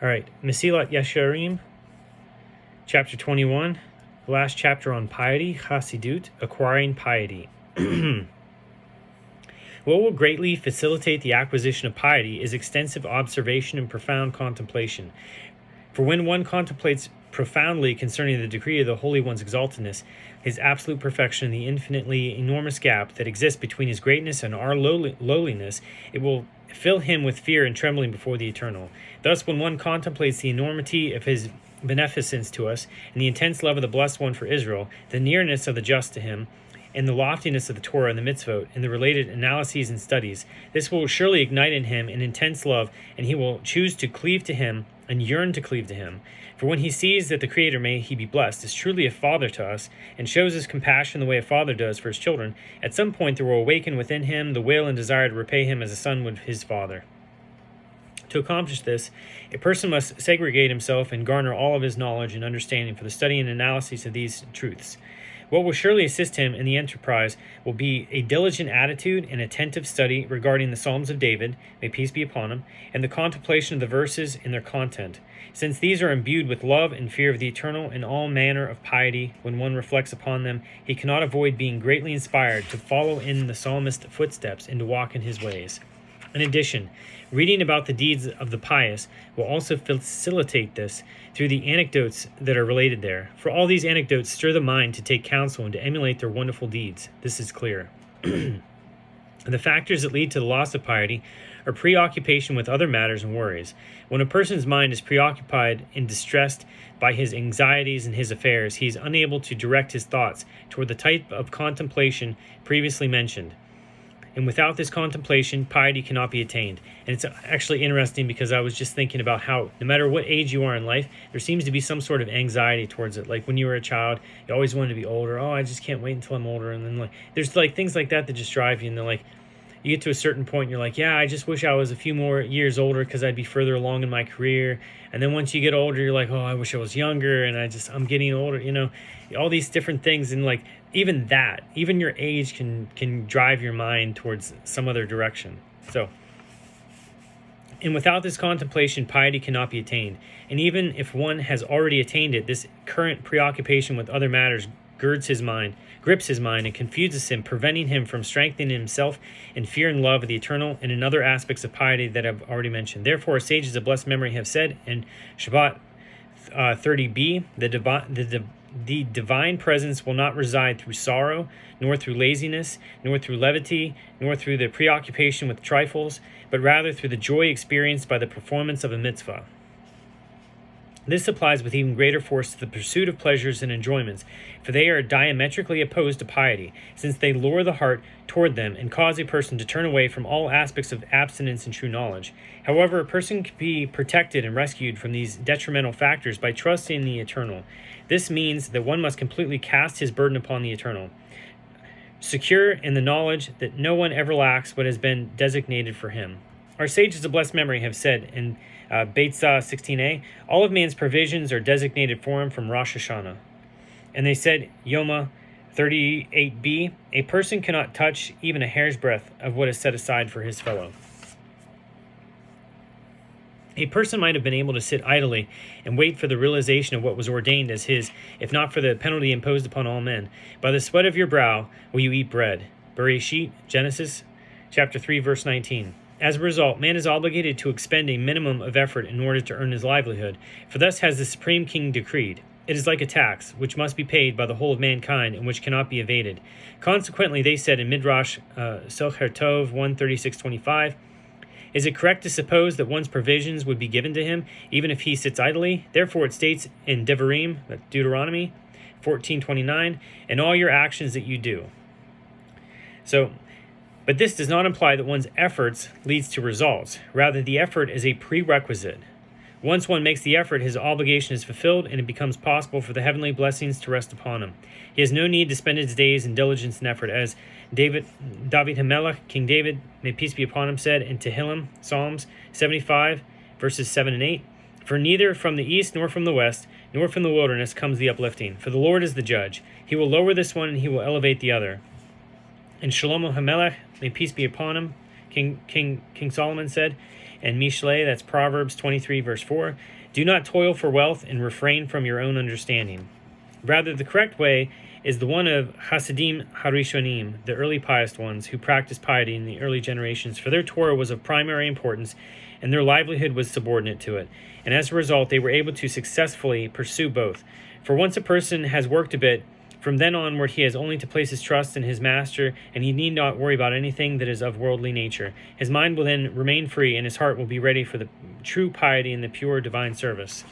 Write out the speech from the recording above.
All right, Mesillat Yesharim, chapter 21, the last chapter on piety, Chasidut, acquiring piety. What will greatly facilitate the acquisition of piety is extensive observation and profound contemplation. For when one contemplates profoundly concerning the decree of the Holy One's exaltedness, his absolute perfection, and the infinitely enormous gap that exists between his greatness and our lowliness, it will fill him with fear and trembling before the Eternal. Thus, when one contemplates the enormity of his beneficence to us, and the intense love of the Blessed One for Israel, the nearness of the just to him, and the loftiness of the Torah and the mitzvot, and the related analyses and studies, this will surely ignite in him an intense love, and he will choose to cleave to him and yearn to cleave to him. For when he sees that the Creator, may he be blessed, is truly a father to us, and shows his compassion the way a father does for his children, at some point there will awaken within him the will and desire to repay him as a son would his father. To accomplish this, a person must segregate himself and garner all of his knowledge and understanding for the study and analysis of these truths. What will surely assist him in the enterprise will be a diligent attitude and attentive study regarding the Psalms of David, may peace be upon him, and the contemplation of the verses and their content. Since these are imbued with love and fear of the Eternal and all manner of piety, when one reflects upon them, he cannot avoid being greatly inspired to follow in the psalmist's footsteps and to walk in his ways. In addition, reading about the deeds of the pious will also facilitate this through the anecdotes that are related there. For all these anecdotes stir the mind to take counsel and to emulate their wonderful deeds. This is clear. The factors that lead to the loss of piety are preoccupation with other matters and worries. When a person's mind is preoccupied and distressed by his anxieties and his affairs, he is unable to direct his thoughts toward the type of contemplation previously mentioned. And without this contemplation, piety cannot be attained. And it's actually interesting because I was just thinking about how no matter what age you are in life, there seems to be some sort of anxiety towards it. Like when you were a child, you always wanted to be older. Oh, I just can't wait until I'm older. And then there's things like that just drive you. And they're you get to a certain point and you're like, yeah, I just wish I was a few more years older because I'd be further along in my career. And then once you get older, you're like, oh, I wish I was younger, and I'm getting older, all these different things. And even your age can drive your mind towards some other direction. And without this contemplation, piety cannot be attained. And even if one has already attained it, this current preoccupation with other matters grips his mind, and confuses him, preventing him from strengthening himself in fear and love of the Eternal and in other aspects of piety that I've already mentioned. Therefore, sages of blessed memory have said in Shabbat 30b, the divine presence will not reside through sorrow, nor through laziness, nor through levity, nor through the preoccupation with trifles, but rather through the joy experienced by the performance of a mitzvah. This applies with even greater force to the pursuit of pleasures and enjoyments, for they are diametrically opposed to piety, since they lure the heart toward them and cause a person to turn away from all aspects of abstinence and true knowledge. However, a person can be protected and rescued from these detrimental factors by trusting in the Eternal. This means that one must completely cast his burden upon the Eternal, secure in the knowledge that no one ever lacks what has been designated for him. Our sages of blessed memory have said in Beitzah 16a, all of man's provisions are designated for him from Rosh Hashanah. And they said, Yoma 38b, a person cannot touch even a hair's breadth of what is set aside for his fellow. A person might have been able to sit idly and wait for the realization of what was ordained as his, if not for the penalty imposed upon all men. By the sweat of your brow will you eat bread. Bereshit, Genesis, chapter 3, verse 19. As a result, man is obligated to expend a minimum of effort in order to earn his livelihood, for thus has the Supreme King decreed. It is like a tax, which must be paid by the whole of mankind and which cannot be evaded. Consequently, they said in Midrash Socher Tov 1:36-25, is it correct to suppose that one's provisions would be given to him, even if he sits idly? Therefore it states in Devarim, Deuteronomy 14:29, in all your actions that you do. But this does not imply that one's efforts leads to results. Rather, the effort is a prerequisite. Once one makes the effort, his obligation is fulfilled, and it becomes possible for the heavenly blessings to rest upon him. He has no need to spend his days in diligence and effort, as David HaMelech, King David, may peace be upon him, said in Tehillim, Psalms 75, verses 7 and 8, for neither from the east nor from the west, nor from the wilderness comes the uplifting. For the Lord is the judge. He will lower this one, and he will elevate the other. And Shlomo HaMelech, may peace be upon him, King Solomon said, And Mishle, that's Proverbs 23, verse 4, do not toil for wealth and refrain from your own understanding. Rather, the correct way is the one of Hasidim Harishonim, the early pious ones who practiced piety in the early generations, for their Torah was of primary importance and their livelihood was subordinate to it. And as a result, they were able to successfully pursue both. For once a person has worked a bit, from then onward he has only to place his trust in his master, and he need not worry about anything that is of worldly nature. His mind will then remain free, and his heart will be ready for the true piety and the pure divine service.